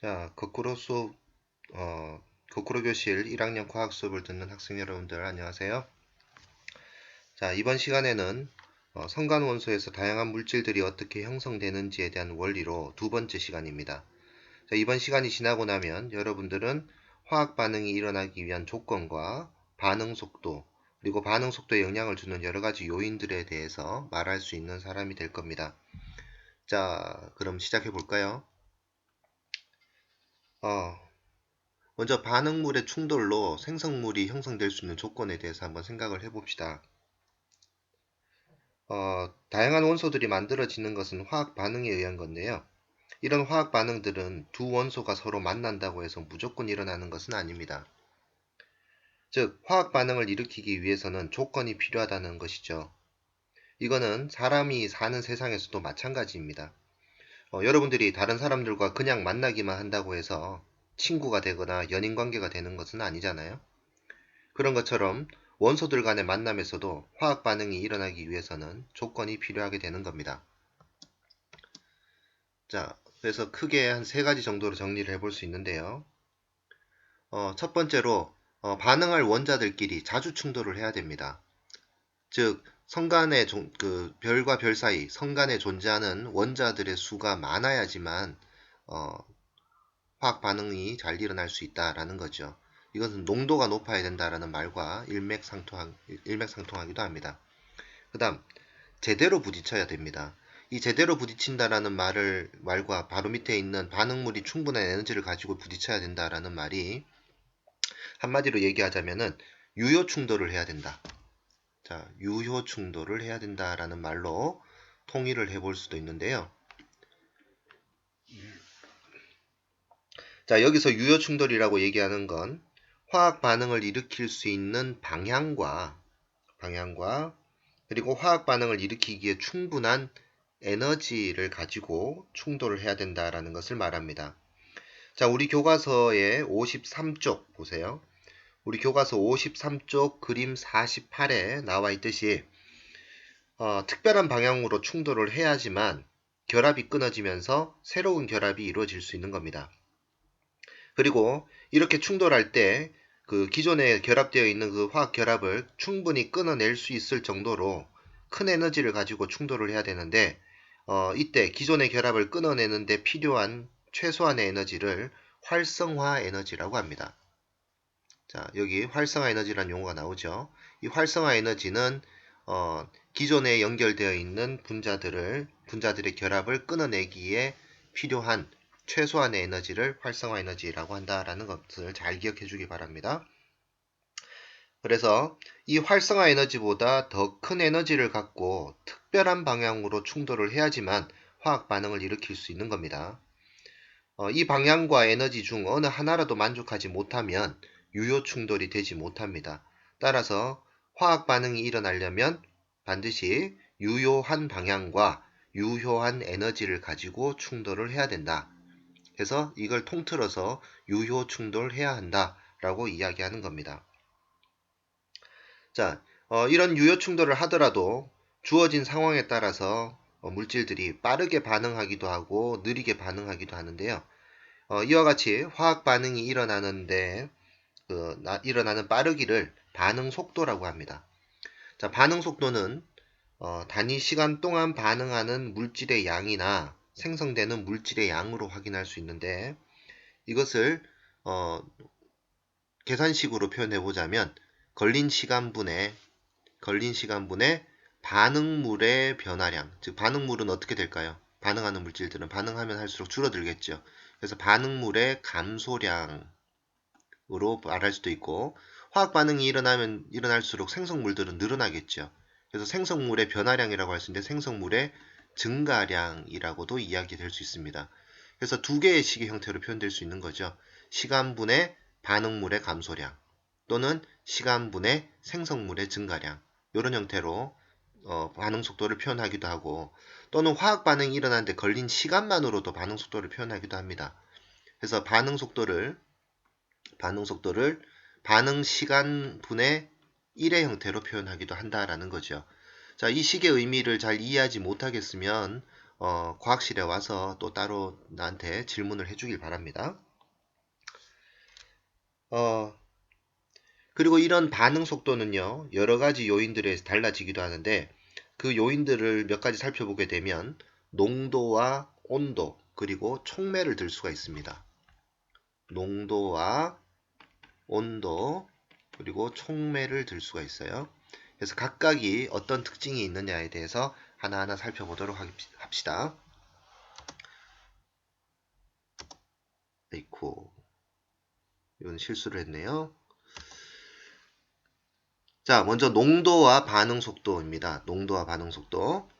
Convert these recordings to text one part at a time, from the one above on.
자, 거꾸로 교실 1학년 과학 수업을 듣는 학생 여러분들 안녕하세요. 자, 이번 시간에는 성간원소에서 다양한 물질들이 어떻게 형성되는지에 대한 원리로 두 번째 시간입니다. 자, 이번 시간이 지나고 나면 여러분들은 화학 반응이 일어나기 위한 조건과 반응 속도, 그리고 반응 속도에 영향을 주는 여러 가지 요인들에 대해서 말할 수 있는 사람이 될 겁니다. 자, 그럼 시작해 볼까요? 먼저 반응물의 충돌로 생성물이 형성될 수 있는 조건에 대해서 한번 생각을 해봅시다. 다양한 원소들이 만들어지는 것은 화학 반응에 의한 건데요. 이런 화학 반응들은 두 원소가 서로 만난다고 해서 무조건 일어나는 것은 아닙니다. 즉, 화학 반응을 일으키기 위해서는 조건이 필요하다는 것이죠. 이거는 사람이 사는 세상에서도 마찬가지입니다. 여러분들이 다른 사람들과 그냥 만나기만 한다고 해서 친구가 되거나 연인 관계가 되는 것은 아니잖아요. 그런 것처럼 원소들 간의 만남에서도 화학 반응이 일어나기 위해서는 조건이 필요하게 되는 겁니다. 자, 그래서 크게 한 세 가지 정도로 정리를 해볼 수 있는데요. 첫 번째로 반응할 원자들끼리 자주 충돌을 해야 됩니다. 즉, 별과 별 사이 성간에 존재하는 원자들의 수가 많아야지만 화학 반응이 잘 일어날 수 있다라는 거죠. 이것은 농도가 높아야 된다라는 말과 일맥상통하기도 합니다. 그 다음, 제대로 부딪혀야 됩니다. 이 제대로 부딪힌다라는 말과 바로 밑에 있는 반응물이 충분한 에너지를 가지고 부딪혀야 된다라는 말이 한마디로 얘기하자면은 유효 충돌을 해야 된다. 자, 유효 충돌을 해야 된다라는 말로 통일을 해볼 수도 있는데요. 자, 여기서 유효 충돌이라고 얘기하는 건 화학 반응을 일으킬 수 있는 방향과 그리고 화학 반응을 일으키기에 충분한 에너지를 가지고 충돌을 해야 된다라는 것을 말합니다. 자, 우리 교과서의 53쪽 보세요. 우리 교과서 53쪽 그림 48에 나와 있듯이 특별한 방향으로 충돌을 해야지만 결합이 끊어지면서 새로운 결합이 이루어질 수 있는 겁니다. 그리고 이렇게 충돌할 때 그 기존에 결합되어 있는 그 화학 결합을 충분히 끊어낼 수 있을 정도로 큰 에너지를 가지고 충돌을 해야 되는데 이때 기존의 결합을 끊어내는데 필요한 최소한의 에너지를 활성화 에너지라고 합니다. 자, 여기 활성화 에너지라는 용어가 나오죠. 이 활성화 에너지는 기존에 연결되어 있는 분자들의 결합을 끊어내기에 필요한 최소한의 에너지를 활성화 에너지라고 한다라는 것을 잘 기억해 주기 바랍니다. 그래서 이 활성화 에너지보다 더 큰 에너지를 갖고 특별한 방향으로 충돌을 해야지만 화학 반응을 일으킬 수 있는 겁니다. 이 방향과 에너지 중 어느 하나라도 만족하지 못하면 유효 충돌이 되지 못합니다. 따라서 화학 반응이 일어나려면 반드시 유효한 방향과 유효한 에너지를 가지고 충돌을 해야 된다. 그래서 이걸 통틀어서 유효 충돌해야 한다라고 이야기하는 겁니다. 자, 이런 유효 충돌을 하더라도 주어진 상황에 따라서 물질들이 빠르게 반응하기도 하고 느리게 반응하기도 하는데요. 이와 같이 화학 반응이 일어나는데 일어나는 빠르기를 반응 속도라고 합니다. 자, 반응 속도는 단위 시간 동안 반응하는 물질의 양이나 생성되는 물질의 양으로 확인할 수 있는데 이것을 계산식으로 표현해 보자면 걸린 시간분의 반응물의 변화량, 즉 반응물은 어떻게 될까요? 반응하는 물질들은 반응하면 할수록 줄어들겠죠. 그래서 반응물의 감소량으로 말할 수도 있고 화학 반응이 일어날수록 생성물들은 늘어나겠죠. 그래서 생성물의 변화량이라고 할 수 있는데 생성물의 증가량이라고도 이야기될 수 있습니다. 그래서 두 개의 식의 형태로 표현될 수 있는 거죠. 시간분의 반응물의 감소량 또는 시간분의 생성물의 증가량 이런 형태로 반응 속도를 표현하기도 하고 또는 화학 반응이 일어나는데 걸린 시간만으로도 반응 속도를 표현하기도 합니다. 그래서 반응 속도를 반응 시간분의 1의 형태로 표현하기도 한다라는 거죠. 자, 이 식의 의미를 잘 이해하지 못하겠으면 과학실에 와서 또 따로 나한테 질문을 해주길 바랍니다. 어, 그리고 이런 반응 속도는요, 여러 가지 요인들에 의해서 달라지기도 하는데, 그 요인들을 몇 가지 살펴보게 되면, 농도와 온도, 그리고 촉매를 들 수가 있습니다. 농도와 온도, 그리고 촉매를 들 수가 있어요. 그래서 각각이 어떤 특징이 있느냐에 대해서 하나하나 살펴보도록 합시다. 에이코, 이건 실수를 했네요. 자, 먼저 농도와 반응 속도입니다. 농도와 반응 속도.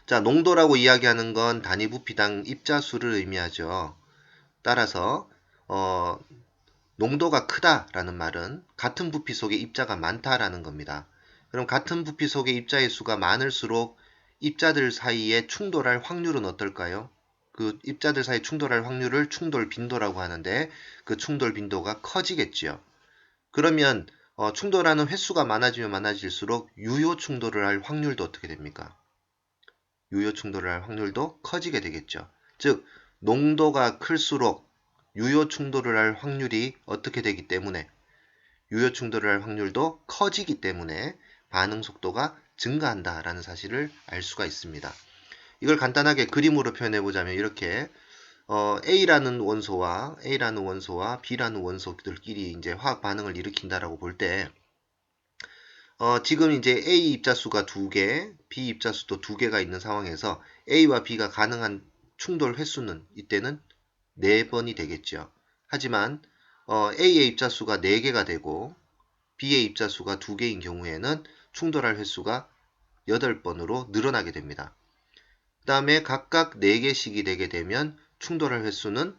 자, 농도라고 이야기하는 건 단위 부피당 입자수를 의미하죠. 따라서 농도가 크다라는 말은 같은 부피 속에 입자가 많다라는 겁니다. 그럼 같은 부피 속에 입자의 수가 많을수록 입자들 사이에 충돌할 확률은 어떨까요? 그 입자들 사이 충돌할 확률을 충돌 빈도라고 하는데 그 충돌 빈도가 커지겠지요. 그러면 충돌하는 횟수가 많아지면 많아질수록 유효 충돌을 할 확률도 어떻게 됩니까? 유효 충돌을 할 확률도 커지게 되겠죠. 즉 농도가 클수록 유효 충돌을 할 확률이 어떻게 되기 때문에 유효 충돌을 할 확률도 커지기 때문에 반응 속도가 증가한다라는 사실을 알 수가 있습니다. 이걸 간단하게 그림으로 표현해 보자면 이렇게 A라는 원소와 B라는 원소들끼리 이제 화학 반응을 일으킨다라고 볼 때 지금 이제 A 입자수가 2개, B 입자수도 2개가 있는 상황에서 A와 B가 가능한 충돌 횟수는 이때는 4번이 되겠죠. 하지만 A의 입자수가 4개가 되고 B의 입자수가 2개인 경우에는 충돌할 횟수가 8번으로 늘어나게 됩니다. 그 다음에 각각 4개씩이 되게 되면 충돌할 횟수는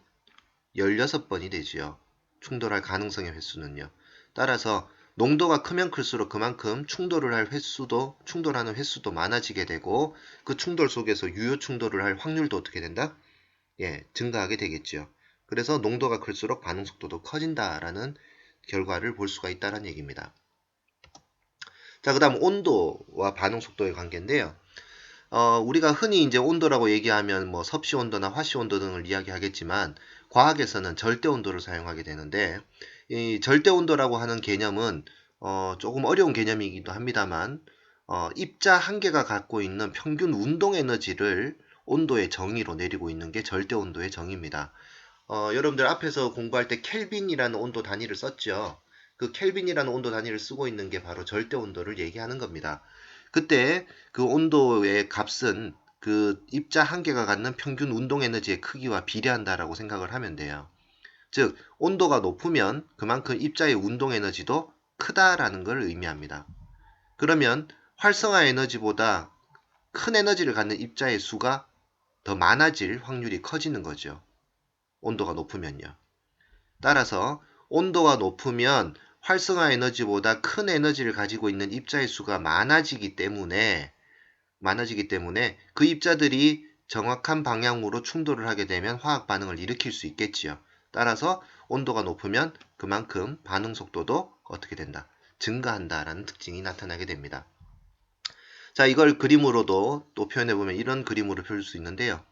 16번이 되지요. 충돌할 가능성의 횟수는요. 따라서 농도가 크면 클수록 그만큼 충돌하는 횟수도 많아지게 되고 그 충돌 속에서 유효 충돌을 할 확률도 어떻게 된다? 예, 증가하게 되겠죠. 그래서 농도가 클수록 반응 속도도 커진다라는 결과를 볼 수가 있다는 얘기입니다. 자, 그 다음 온도와 반응 속도의 관계인데요. 우리가 흔히 이제 온도라고 얘기하면 뭐 섭씨 온도나 화씨 온도 등을 이야기하겠지만 과학에서는 절대 온도를 사용하게 되는데 이 절대 온도라고 하는 개념은 조금 어려운 개념이기도 합니다만 입자 한 개가 갖고 있는 평균 운동 에너지를 온도의 정의로 내리고 있는 게 절대 온도의 정의입니다. 여러분들 앞에서 공부할 때 켈빈이라는 온도 단위를 썼죠. 그 켈빈이라는 온도 단위를 쓰고 있는 게 바로 절대 온도를 얘기하는 겁니다. 그때 그 온도의 값은 그 입자 한 개가 갖는 평균 운동 에너지의 크기와 비례한다라고 생각을 하면 돼요. 즉 온도가 높으면 그만큼 입자의 운동 에너지도 크다라는 걸 의미합니다. 그러면 활성화 에너지보다 큰 에너지를 갖는 입자의 수가 더 많아질 확률이 커지는 거죠. 온도가 높으면요. 따라서 온도가 높으면 활성화 에너지보다 큰 에너지를 가지고 있는 입자의 수가 많아지기 때문에 그 입자들이 정확한 방향으로 충돌을 하게 되면 화학 반응을 일으킬 수 있겠지요. 따라서 온도가 높으면 그만큼 반응 속도도 어떻게 된다? 증가한다라는 특징이 나타나게 됩니다. 자, 이걸 그림으로도 또 표현해보면 이런 그림으로 표현할 수 있는데요.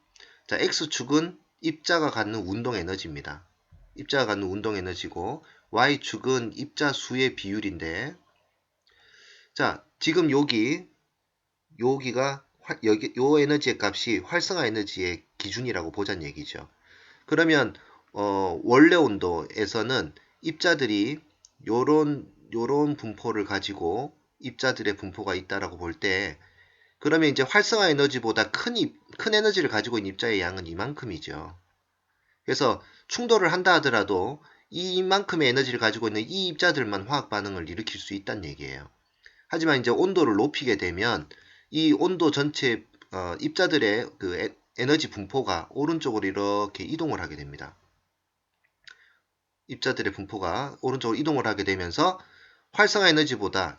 자, X축은 입자가 갖는 운동 에너지입니다. 입자가 갖는 운동 에너지고 Y축은 입자 수의 비율인데 자, 지금 여기가 요 에너지의 값이 활성화 에너지의 기준이라고 보자는 얘기죠. 그러면 원래 온도에서는 입자들이 요런 분포를 가지고 입자들의 분포가 있다라고 볼 때 그러면 이제 활성화 에너지보다 큰 에너지를 가지고 있는 입자의 양은 이만큼이죠. 그래서 충돌을 한다 하더라도 이만큼의 에너지를 가지고 있는 이 입자들만 화학 반응을 일으킬 수 있다는 얘기예요. 하지만 이제 온도를 높이게 되면 이 온도 전체 입자들의 그 에너지 분포가 오른쪽으로 이렇게 이동을 하게 됩니다. 입자들의 분포가 오른쪽으로 이동을 하게 되면서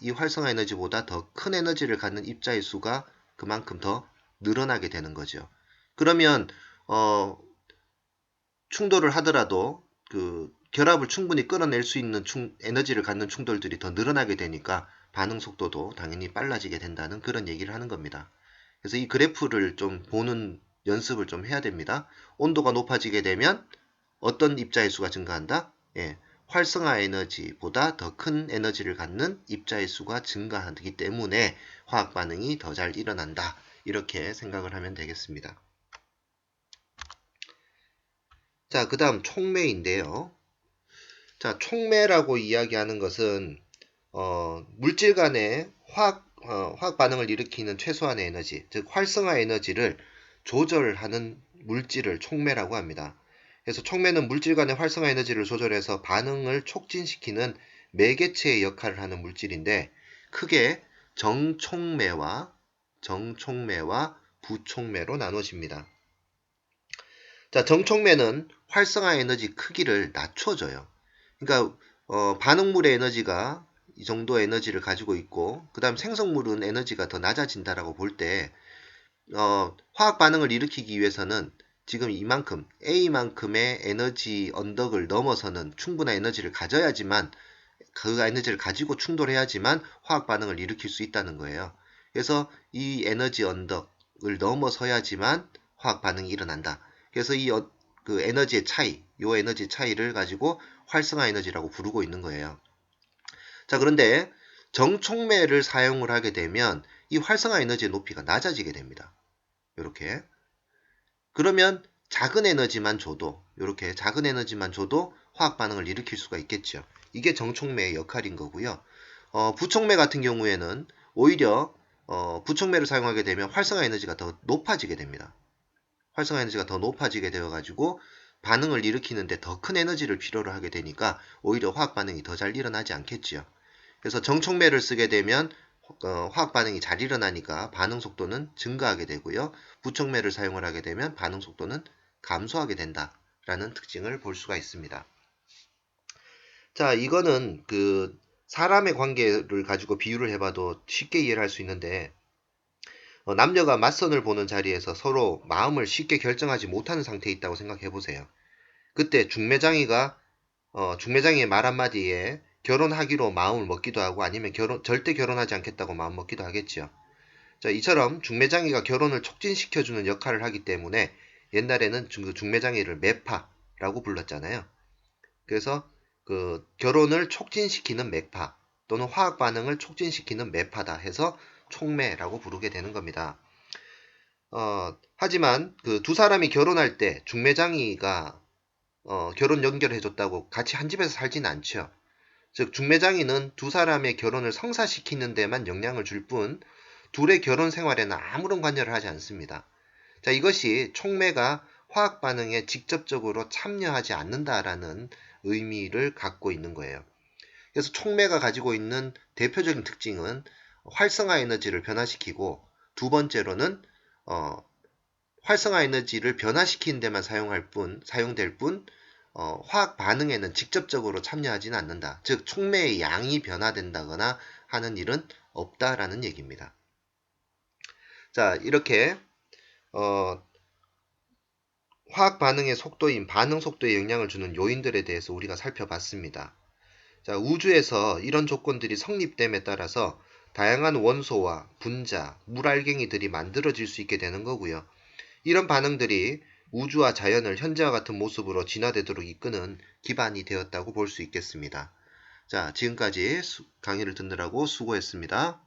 이 활성화 에너지보다 더 큰 에너지를 갖는 입자의 수가 그만큼 더 늘어나게 되는 거죠. 그러면 충돌을 하더라도 그 결합을 충분히 끌어낼 수 있는 에너지를 갖는 충돌들이 더 늘어나게 되니까 반응 속도도 당연히 빨라지게 된다는 그런 얘기를 하는 겁니다. 그래서 이 그래프를 좀 보는 연습을 좀 해야 됩니다. 온도가 높아지게 되면 어떤 입자의 수가 증가한다? 예, 활성화 에너지보다 더 큰 에너지를 갖는 입자의 수가 증가하기 때문에 화학 반응이 더 잘 일어난다. 이렇게 생각을 하면 되겠습니다. 자, 그 다음 촉매인데요. 자, 촉매라고 이야기하는 것은 물질 간의 화학 반응을 일으키는 최소한의 에너지, 즉 활성화 에너지를 조절하는 물질을 촉매라고 합니다. 그래서 촉매는 물질 간의 활성화 에너지를 조절해서 반응을 촉진시키는 매개체의 역할을 하는 물질인데 크게 정촉매와 부촉매로 나눠집니다. 자, 정촉매는 활성화 에너지 크기를 낮춰줘요. 그러니까 반응물의 에너지가 이 정도 에너지를 가지고 있고 그 다음 생성물은 에너지가 더 낮아진다라고 볼 때 화학 반응을 일으키기 위해서는 지금 이만큼 A만큼의 에너지 언덕을 넘어서는 충분한 에너지를 가져야지만 그 에너지를 가지고 충돌해야지만 화학 반응을 일으킬 수 있다는 거예요. 그래서 이 에너지 언덕을 넘어서야지만 화학 반응이 일어난다. 그래서 그 에너지의 차이, 요 에너지 차이를 가지고 활성화 에너지라고 부르고 있는 거예요. 자, 그런데 정촉매를 사용을 하게 되면 이 활성화 에너지의 높이가 낮아지게 됩니다. 이렇게. 그러면 작은 에너지만 줘도 이렇게 작은 에너지만 줘도 화학 반응을 일으킬 수가 있겠죠. 이게 정촉매의 역할인 거고요. 부촉매 같은 경우에는 오히려 부촉매를 사용하게 되면 활성화 에너지가 더 높아지게 됩니다. 활성화 에너지가 더 높아지게 되어가지고 반응을 일으키는데 더 큰 에너지를 필요로 하게 되니까 오히려 화학 반응이 더 잘 일어나지 않겠지요. 그래서 정촉매를 쓰게 되면 화학 반응이 잘 일어나니까 반응 속도는 증가하게 되고요. 부촉매를 사용을 하게 되면 반응 속도는 감소하게 된다라는 특징을 볼 수가 있습니다. 자, 이거는 그 사람의 관계를 가지고 비유를 해봐도 쉽게 이해를 할 수 있는데 남녀가 맞선을 보는 자리에서 서로 마음을 쉽게 결정하지 못하는 상태에 있다고 생각해 보세요. 그때 중매장이의 말 한마디에 결혼하기로 마음을 먹기도 하고 아니면 절대 결혼하지 않겠다고 마음 먹기도 하겠지요. 자, 이처럼 중매장이가 결혼을 촉진시켜주는 역할을 하기 때문에 옛날에는 중매장이를 매파라고 불렀잖아요. 그래서 그 결혼을 촉진시키는 매파 또는 화학 반응을 촉진시키는 매파다 해서 촉매라고 부르게 되는 겁니다. 하지만 그 두 사람이 결혼할 때 중매장이가 결혼 연결해줬다고 같이 한 집에서 살지는 않죠. 즉 중매장이는 두 사람의 결혼을 성사시키는 데만 영향을 줄 뿐 둘의 결혼 생활에는 아무런 관여를 하지 않습니다. 자, 이것이 촉매가 화학 반응에 직접적으로 참여하지 않는다라는 의미를 갖고 있는 거예요. 그래서 촉매가 가지고 있는 대표적인 특징은 활성화 에너지를 변화시키고 두 번째로는 활성화 에너지를 변화시키는 데만 사용될 뿐 화학 반응에는 직접적으로 참여하지는 않는다. 즉 촉매의 양이 변화된다거나 하는 일은 없다라는 얘기입니다. 자, 이렇게 화학 반응의 속도인 반응 속도에 영향을 주는 요인들에 대해서 우리가 살펴봤습니다. 자, 우주에서 이런 조건들이 성립됨에 따라서 다양한 원소와 분자, 물알갱이들이 만들어질 수 있게 되는 거고요. 이런 반응들이 우주와 자연을 현재와 같은 모습으로 진화되도록 이끄는 기반이 되었다고 볼 수 있겠습니다. 자, 지금까지 강의를 듣느라고 수고했습니다.